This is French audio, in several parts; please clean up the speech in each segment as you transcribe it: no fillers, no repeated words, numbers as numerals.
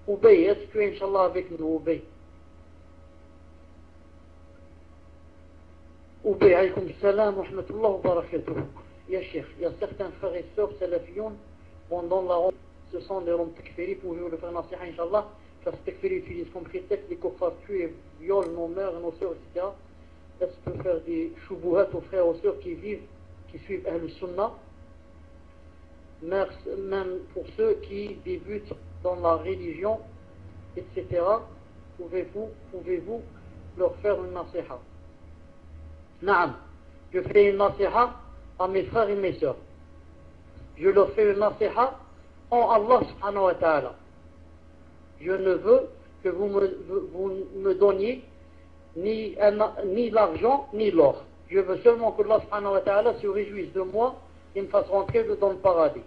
Ubay, est-ce que tu es, Inch'Allah, avec nous, Ubay? Ubay, alaykoum salam wa rahmatullah wa barakatuh. Ya Cheikh, il y a certains frères et sœurs salafiyoun, pendant la ronde, ce sont des rondes takfiri, pouvez-vous le faire nasiha, Inch'Allah? Parce que takfiri utilise comme prétexte les kuffars tuent et violent nos mères et nos sœurs, etc. Est-ce qu'on peut faire des shubuhat aux frères et aux sœurs qui vivent, qui suivent Ahl Sunnah? Même pour ceux qui débutent dans la religion, etc. Pouvez-vous leur faire une nasiha? Naam, je fais une nasiha à mes frères et mes sœurs. Je leur fais une nasiha en Allah subhanahu wa ta'ala. Je ne veux que vous me donniez ni l'argent ni l'or. Je veux seulement que Allah subhanahu wa ta'ala se réjouisse de moi et me fasse rentrer dans le paradis.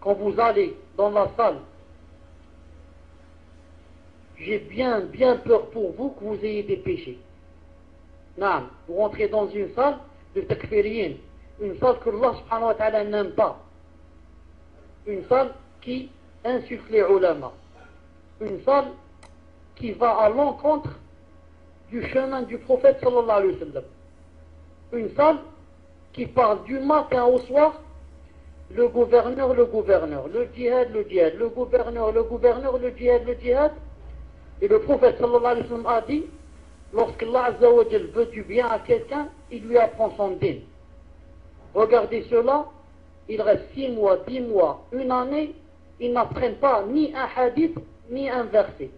Quand vous allez dans la salle, j'ai bien peur pour vous que vous ayez des péchés. Non, vous rentrez dans une salle de takfiriyin, une salle que Allah subhanahu wa ta'ala n'aime pas, une salle qui insulte les ulama, une salle qui va à l'encontre du chemin du prophète sallallahu alayhi wa sallam, une salle qui parle du matin au soir, le gouverneur, le djihad, le gouverneur, le djihad, et le prophète sallallahu alayhi wa sallam a dit, lorsqu'Allah Azza wa Jal veut du bien à quelqu'un, il lui apprend son din. Regardez cela, il reste 6 mois, 10 mois, une année, ils n'apprennent pas ni un hadith, ni un verset,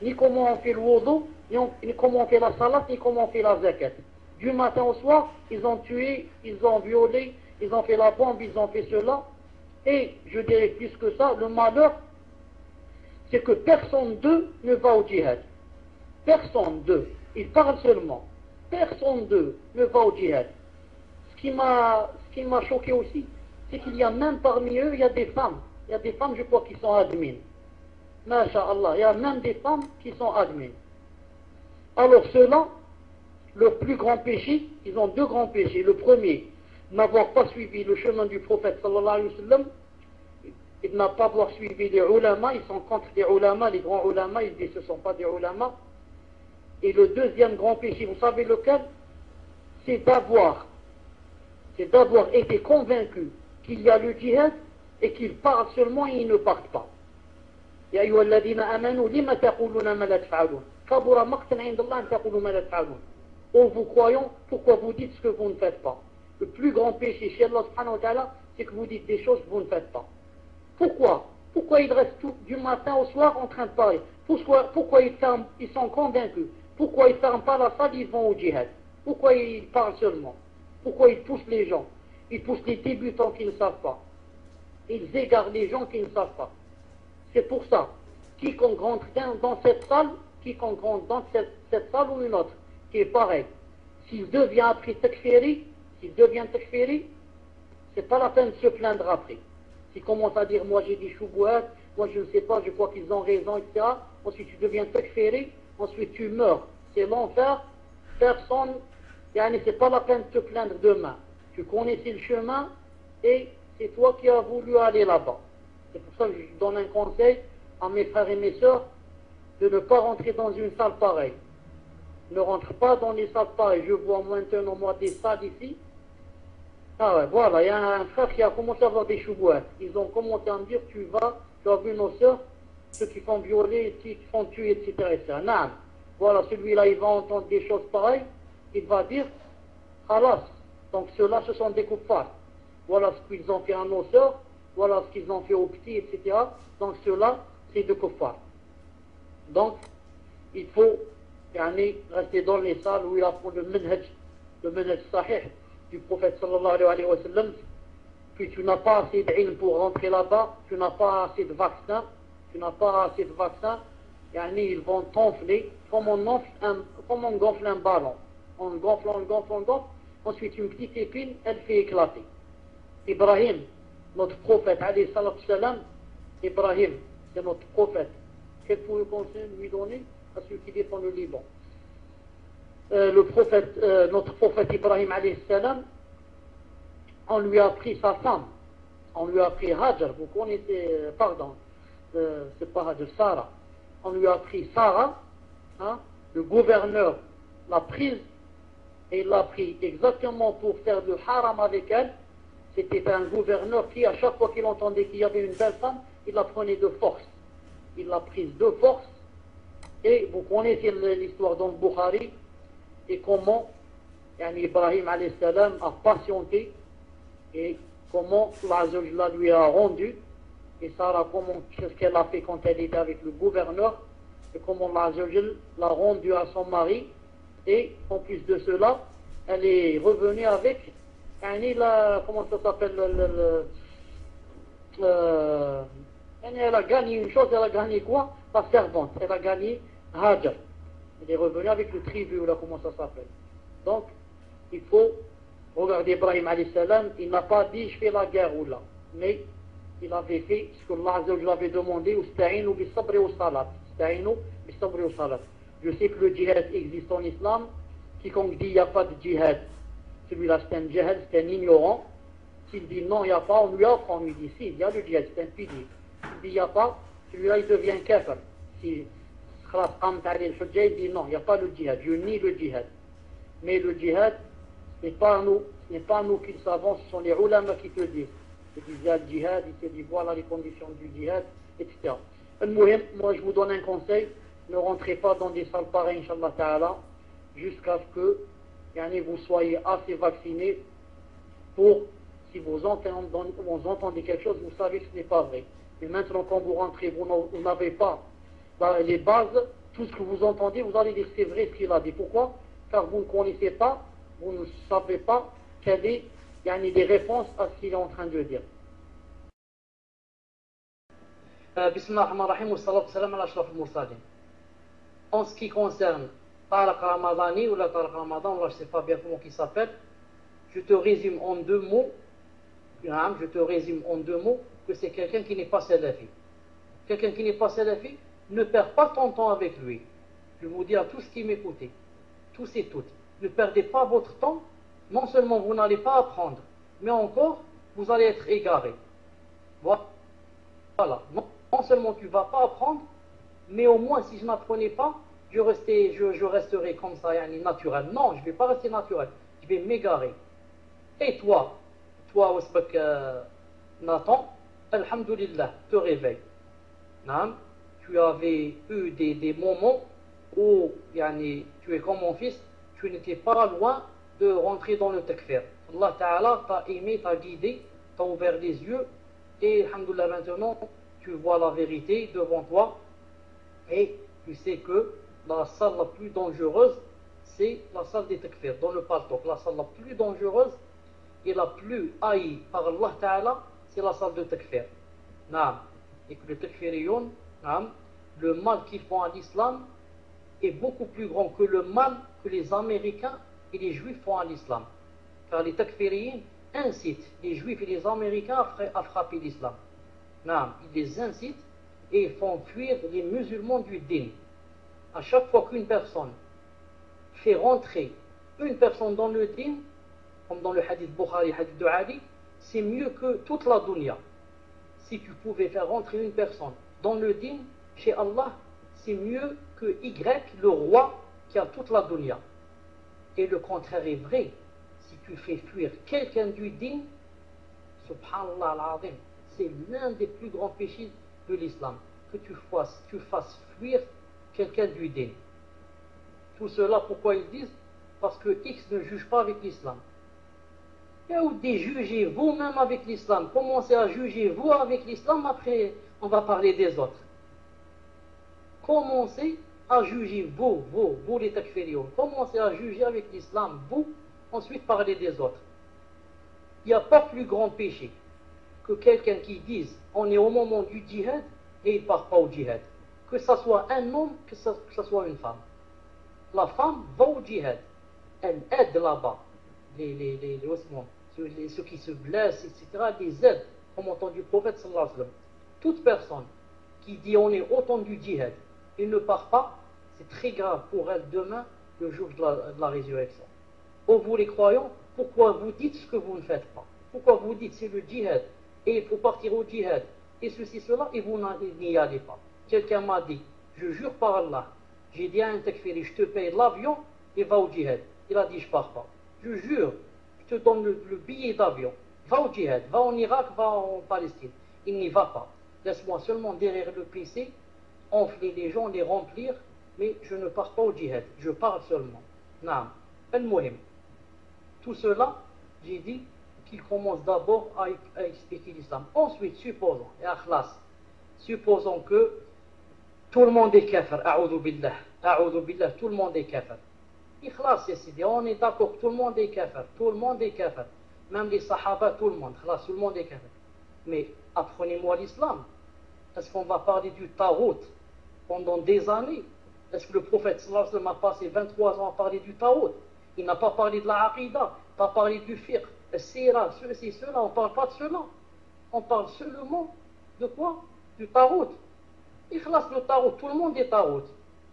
ni comment on fait le wudu, ni comment on fait la salat, ni comment on fait la zakat. Du matin au soir, ils ont tué, ils ont violé, ils ont fait la bombe, ils ont fait cela. Et je dirais plus que ça, le malheur, c'est que personne d'eux ne va au djihad. Personne d'eux. Ils parlent seulement. Personne d'eux ne va au djihad. Ce qui m'a choqué aussi, c'est qu'il y a même parmi eux, il y a des femmes. Il y a des femmes, je crois, qui sont admins. Masha'Allah, il y a même des femmes qui sont admins. Alors ceux-là, leur plus grand péché, ils ont 2 grands péchés. Le premier, n'avoir pas suivi le chemin du prophète sallallahu alayhi wa sallam, et de n'a pas avoir suivi les ulama, ils sont contre les ulama, les grands ulama, ils disent que ce ne sont pas des ulama. Et le deuxième grand péché, vous savez lequel? C'est d'avoir été convaincu qu'il y a le djihad et qu'ils parlent seulement et ils ne partent pas. Ya ayyuha alladhina amanu lima taquluna ma la taf'alun kabura maqtan 'inda Allah an taqulu ma la taf'alun. Ô vous croyants, pourquoi vous dites ce que vous ne faites pas? Le plus grand péché chez Allah subhanahu wa ta'ala, c'est que vous dites des choses que vous ne faites pas. Pourquoi? Pourquoi ils restent du matin au soir en train de parler? Pourquoi ils sont convaincus? Pourquoi ils ne ferment pas la salle, ils vont au djihad? Pourquoi ils parlent seulement? Pourquoi ils poussent les gens? Ils poussent les débutants qui ne savent pas. Ils égarent les gens qui ne savent pas. C'est pour ça, quiconque rentre dans cette salle, quiconque rentre dans cette salle ou une autre, qui est pareil, s'il devient après takfiri, c'est pas la peine de se plaindre après. S'il commence à dire, moi j'ai des choubouettes, moi je ne sais pas, je crois qu'ils ont raison, etc. Ensuite tu deviens takfiri, ensuite tu meurs. C'est l'enfer, personne, c'est pas la peine de te plaindre demain. Tu connaissais le chemin et c'est toi qui as voulu aller là-bas. C'est pour ça que je donne un conseil à mes frères et mes sœurs de ne pas rentrer dans une salle pareille. Ne rentre pas dans les salles pareilles. Je vois maintenant moi des salles ici. Ah ouais, voilà, il y a un frère qui a commencé à avoir des choubouettes. Ils ont commencé à me dire, tu as vu nos sœurs, ceux qui font violer, qui font tuer, etc. Non. Voilà, celui-là, il va entendre des choses pareilles. Il va dire, halas. Donc ceux-là, ce sont des kuffars. Voilà ce qu'ils ont fait à nos sœurs. Voilà ce qu'ils ont fait aux petits, etc. Donc ceux-là, c'est des kuffars. Donc, il faut rester dans les salles où il apprend le manhaj sahih du prophète sallallahu alayhi wa sallam. Puis tu n'as pas assez d'ilm pour rentrer là-bas, tu n'as pas assez de vaccins, ils vont t'enfler comme on gonfle un ballon. On gonfle, ensuite une petite épine, elle fait éclater. Ibrahim, notre prophète, alayhi salatu salam, Ibrahim, c'est notre prophète. Quel pour le conseil lui donner à ceux qui défendent le Liban? Notre prophète Ibrahim alayhi salam, on lui a pris sa femme, on lui a pris Hajar, vous connaissez, c'est pas Hajar, Sarah. on lui a pris Sarah, hein, le gouverneur l'a prise, et il l'a pris exactement pour faire le haram avec elle. C'était un gouverneur qui, à chaque fois qu'il entendait qu'il y avait une belle femme, il la prenait de force. Il l'a prise de force, et vous connaissez l'histoire dans le Bukhari, et comment Ibrahim alayhi salam a patienté, et comment Allah lui a rendu, et Sarah, ce qu'elle a fait quand elle était avec le gouverneur, et comment Allah l'a rendu à son mari, et en plus de cela, elle est revenue avec, comment ça s'appelle, elle a gagné une chose, elle a gagné quoi? La servante, elle a gagné Hajar. Elle est revenue avec le tribut, là, comment ça s'appelle. Donc, il faut regarder Ibrahim alayhi salam, il n'a pas dit je fais la guerre ou là, mais il avait fait ce que Allah avait demandé, Usta'inu bis sabri wa salat. Usta'inu bis sabri wa salat. Je sais que le djihad existe en islam. Quiconque dit il n'y a pas de djihad, celui-là c'est un djihad, c'est un ignorant. S'il dit non, il n'y a pas, on lui apprend, on lui dit si, il y a le djihad, c'est un pilier. S'il dit il n'y a pas, celui-là il devient kafir. Si il dit non, il n'y a pas le djihad, je nie le djihad. Mais le djihad, ce n'est pas nous qui le savons, ce sont les ulama qui te le disent. Ils disent il y a le djihad, ils te disent voilà les conditions du djihad, etc. Moi je vous donne un conseil, ne rentrez pas dans des salles pareilles, Inch'Allah Ta'ala, jusqu'à ce que vous soyez assez vaccinés pour, si vous entendez quelque chose, vous savez que ce n'est pas vrai. Mais maintenant, quand vous rentrez, vous n'avez pas les bases, tout ce que vous entendez, vous allez dire c'est vrai ce qu'il a dit. Pourquoi? Car vous ne connaissez pas, vous ne savez pas quelles sont des réponses à ce qu'il est en train de dire. Bismillah ar-Rahman ar-Rahim wa salatu wa salam ala ashraf al-mursalin. En ce qui concerne Tariq Ramadani ou la Tariq Ramadan, là, je ne sais pas bien comment il s'appelle, je te résume en deux mots que c'est quelqu'un qui n'est pas salafi. Quelqu'un qui n'est pas salafi, ne perds pas ton temps avec lui. Je vous dis à tous qui m'écoutez, tous et toutes, ne perdez pas votre temps. Non seulement vous n'allez pas apprendre, mais encore vous allez être égaré. Voilà. Non seulement tu ne vas pas apprendre, mais au moins si je n'apprenais pas, je resterai comme ça, naturel. Non, je ne vais pas rester naturel, je vais m'égarer. Et toi, Nathan, alhamdulillah, te réveille. Tu avais eu des moments où tu es comme mon fils, tu n'étais pas loin de rentrer dans le takfir. Allah Ta'ala t'a aimé, t'a guidé, t'a ouvert les yeux, et alhamdulillah maintenant, tu vois la vérité devant toi, et tu sais que la salle la plus dangereuse, c'est la salle des takfir, dans le paltok. La salle la plus dangereuse et la plus haïe par Allah Ta'ala, c'est la salle de takfir. Et que les takfiriyoun, le mal qu'ils font à l'islam est beaucoup plus grand que le mal que les Américains et les Juifs font à l'islam. Car les takfiriyin incitent les Juifs et les Américains à frapper l'islam. Ils les incitent et ils font fuir les musulmans du din. À chaque fois qu'une personne fait rentrer une personne dans le din, comme dans le hadith Bukhari, hadith de Ali, c'est mieux que toute la dunya. Si tu pouvais faire rentrer une personne dans le din, chez Allah, c'est mieux que Y, le roi, qui a toute la dunya. Et le contraire est vrai. Si tu fais fuir quelqu'un du din, subhanallah al-azim, c'est l'un des plus grands péchés de l'islam, que tu fasses fuir quelqu'un du din. Tout cela, pourquoi ils disent? Parce que X ne juge pas avec l'islam. Et où jugez vous-même avec l'islam. Commencez à juger vous avec l'islam, après on va parler des autres. Commencez à juger vous les takfiriyoun. Commencez à juger avec l'islam, vous, ensuite parler des autres. Il n'y a pas plus grand péché que quelqu'un qui dise on est au moment du djihad et il ne part pas au djihad. Que ce soit un homme, que ce soit une femme. La femme va au djihad. Elle aide là-bas. Ceux qui se blessent, etc., les aide, comme entend du prophète sallallahu alayhi wa sallam. Toute personne qui dit on est au temps du djihad et ne part pas, c'est très grave pour elle demain, le jour de la résurrection. Oh, vous les croyants, pourquoi vous dites ce que vous ne faites pas? Pourquoi vous dites c'est le djihad et il faut partir au djihad et ceci, cela, et vous n'y allez pas? Quelqu'un m'a dit, Je jure par Allah. J'ai dit à un takfiri, je te paye l'avion et va au djihad. Il a dit, je pars pas. Je jure, je te donne le billet d'avion. Va au djihad, va en Irak, va en Palestine. Il n'y va pas. Laisse-moi seulement derrière le PC, enfler les gens, les remplir, mais je ne pars pas au djihad. Je parle seulement. Naam. Al-Muhim. Tout cela, j'ai dit qu'il commence d'abord à expliquer l'islam. Ensuite, supposons que tout le monde est kafir, a'udhu billah, tout le monde est kafir. Ikhlas, on est d'accord, tout le monde est kafir, même les sahaba, tout le monde, tout le monde est kafir. Mais apprenez-moi l'islam. Est-ce qu'on va parler du Tarout pendant des années? Est-ce que le prophète sallallahu alayhi wa sallam a passé 23 ans à parler du Tarout? Il n'a pas parlé de la aqidah, pas parlé du fiqh, le sira, ceci, cela, on ne parle pas de cela. On parle seulement de quoi? Du Tarout. Ikhlas, le Tarout, tout le monde est Tarout.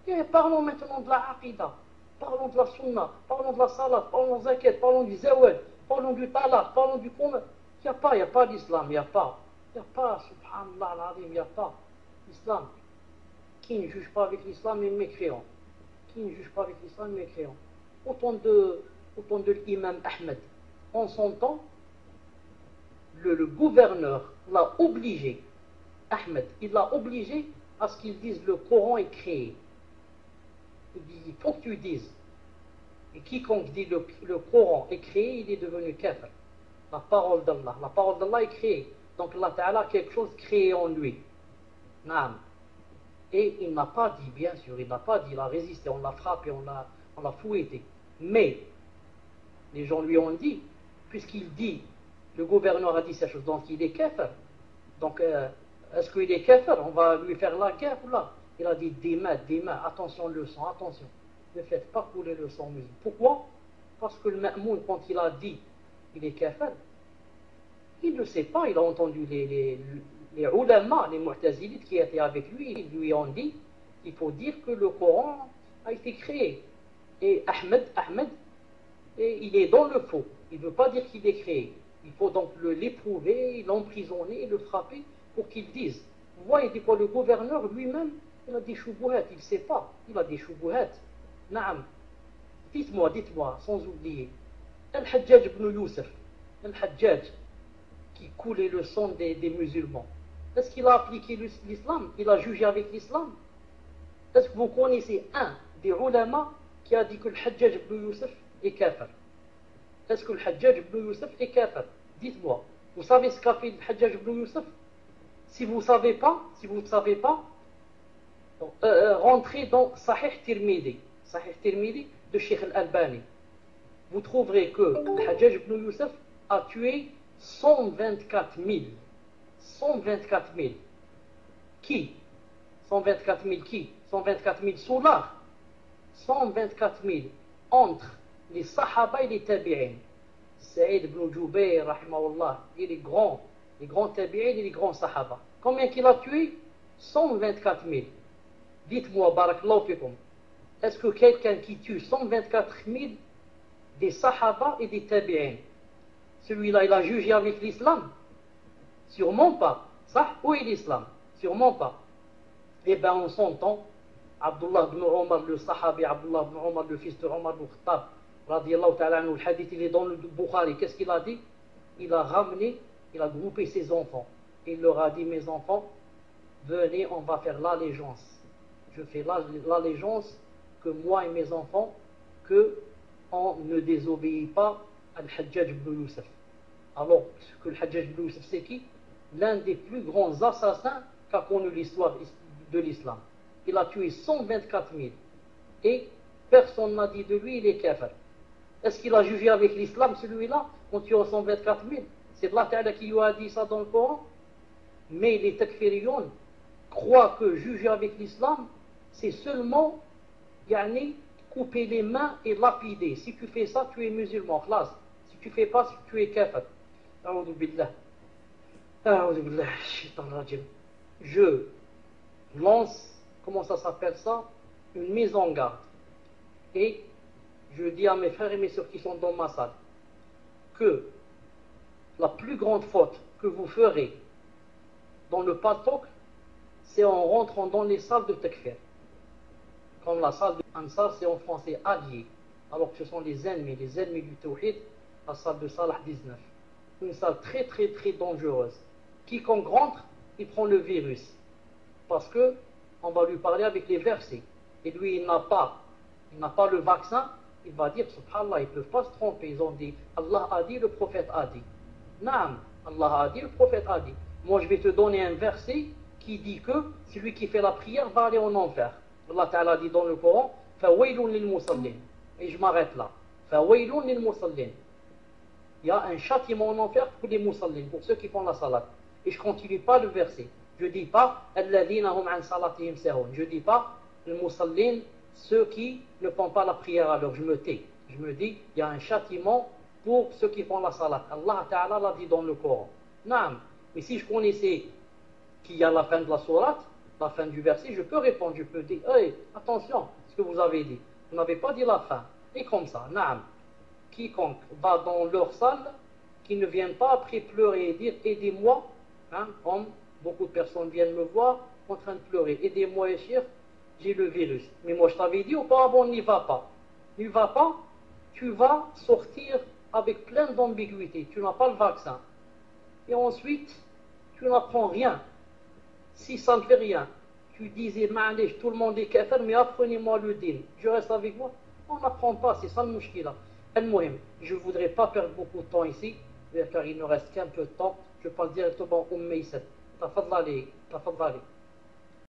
Et parlons maintenant de la aqidah, parlons de la sunna, parlons de la salat, parlons de la zakat, parlons du zawad, parlons du talaq, parlons du commerce. Il n'y a pas d'islam, il n'y a pas, subhanallah al-azim, il n'y a pas d'islam. Qui ne juge pas avec l'islam est mécréant. Qui ne juge pas avec l'islam est mécréant. Autant de l'imam Ahmed. En son temps, le gouverneur l'a obligé, Ahmed, il l'a obligé à ce qu'il dise le Coran est créé. Il dit, il faut que tu dises. Et quiconque dit le Coran est créé, il est devenu kafir. La parole d'Allah est créée. Donc Allah Ta'ala a quelque chose créé en lui. Naam. Et il n'a pas dit, bien sûr, il a résisté, on l'a frappé, on l'a fouetté. Mais, les gens lui ont dit, puisqu'il dit, le gouverneur a dit cette chose, donc il est kafir. Donc, est-ce qu'il est kafir? On va lui faire la guerre ou là? Il a dit, des mains, attention le sang, attention. Ne faites pas couler le sang musulman. Pourquoi? Parce que le Ma'moun, quand il a dit, il est kafir, il ne sait pas, il a entendu les ulama, les mu'tazilites qui étaient avec lui, ils lui ont dit qu'il faut dire que le Coran a été créé. Et Ahmed, il est dans le faux. Il ne veut pas dire qu'il est créé. Il faut donc l'éprouver, l'emprisonner, le frapper pour qu'il dise. Vous voyez, dit quoi, le gouverneur lui-même, il a des choubouhat, il ne sait pas. Il a des choubouhat. Naam. Dites-moi, sans oublier. Al-Hajjaj ibn Youssef, Al-Hajjaj, qui coulait le sang des musulmans. Est-ce qu'il a appliqué l'islam? Il a jugé avec l'islam? Est-ce que vous connaissez un des ulama qui a dit que le Hajjaj ibn Youssef est kafir? Est-ce que le Hajjaj ibn Youssef est kafir? Dites-moi. Vous savez ce qu'a fait le Hajjaj ibn Youssef? Si vous ne savez pas, rentrez dans Sahih Tirmidhi de Sheikh Al-Albani. Vous trouverez que le Hajjaj ibn Youssef a tué 124 000. 124 000. Qui? 124 000 qui? 124 000 soulars. 124 000 entre les Sahaba et les Tabi'in. Saïd ibn Jubayr, rahimahullah, et les grands Tabi'in et les grands Sahaba. Combien qu'il a tué? 124 000. Dites-moi, barakallahu fikum, est-ce que quelqu'un qui tue 124 000 des Sahaba et des Tabi'in, celui-là, il a jugé avec l'islam? Sûrement pas. Ça, où est l'islam? Sûrement pas. Eh bien, en son temps, Abdullah ibn Omar, le sahabi, Abdullah ibn Omar, le fils de Omar ibn Khattab, radiyallahu ta'ala anhu, le hadith, il est dans le Bukhari. Qu'est-ce qu'il a dit? Il a groupé ses enfants. Il leur a dit, mes enfants, venez, on va faire l'allégeance. Je fais l'allégeance que moi et mes enfants, que on ne désobéit pas à Al-Hajjaj ibn Youssef. Alors, que le Hajjaj ibn Youssef, c'est qui? L'un des plus grands assassins qu'a connu l'histoire de l'islam. Il a tué 124 000. Et personne n'a dit de lui, il est kafir. Est-ce qu'il a jugé avec l'islam, celui-là, en tuant 124 000? C'est Allah Ta'ala qui lui a dit ça dans le Coran. Mais les takfiriyoun croient que juger avec l'islam, c'est seulement couper les mains et lapider. Si tu fais ça, tu es musulman, khlas. Si tu fais pas, tu es kafir. A'udhu billah. A'udhu billah, shaitan rajim. Je lance, comment ça s'appelle ça? Une mise en garde. Et je dis à mes frères et mes sœurs qui sont dans ma salle que la plus grande faute que vous ferez dans le patok, c'est en rentrant dans les salles de takfir. comme la salle de Ansar, c'est en français allié, alors que ce sont les ennemis du Tawhid, la salle de Salah 19. Une salle très très très dangereuse. Quiconque rentre, il prend le virus. Parce que on va lui parler avec les versets. Et lui, il n'a pas le vaccin, il va dire, subhanallah, ils ne peuvent pas se tromper. Ils ont dit, Allah a dit, le prophète a dit. Naam, Allah a dit, le prophète a dit. Moi, je vais te donner un verset qui dit que celui qui fait la prière va aller en enfer. Allah Ta'ala dit dans le Coran, فَوَيْلٌ لِلْمُصَلِّينَ. Et je m'arrête là. فَوَيْلٌ لِلْمُصَلِّينَ. Il y a un châtiment en enfer pour les musallins, pour ceux qui font la salat. Et je ne continue pas le verset. Je ne dis pas الَّذِينَ هُمْ عَنْ صَلَاتِهِمْ سَاهُونَ. Je ne dis pas les musallins, ceux qui ne font pas la prière à l'heure. Je me tais. Je me dis, il y a un châtiment pour ceux qui font la salat. Allah Ta'ala l'a dit dans le Coran. Naam. Mais si je connaissais qu'il y a la fin de la sourate, la fin du verset, je peux répondre, je peux dire, hey, attention, ce que vous avez dit. Vous n'avez pas dit la fin. Et comme ça, naam. Quiconque va dans leur salle, qui ne viennent pas après pleurer et dire, aidez-moi, hein, comme beaucoup de personnes viennent me voir en train de pleurer, aidez-moi, Echir, j'ai le virus. Mais moi, je t'avais dit auparavant, n'y va pas. N'y va pas, tu vas sortir avec plein d'ambiguïté. Tu n'as pas le vaccin. Et ensuite, tu n'apprends rien. Si ça ne fait rien, tu disais, Ma'alish, tout le monde est kafir, mais apprenez-moi le din. Je reste avec moi. On n'apprend pas, c'est ça le mouchkila. Al-Muhim, je ne voudrais pas perdre beaucoup de temps ici, car il ne reste qu'un peu de temps. Je passe directement au Maïsat. Tafadlali.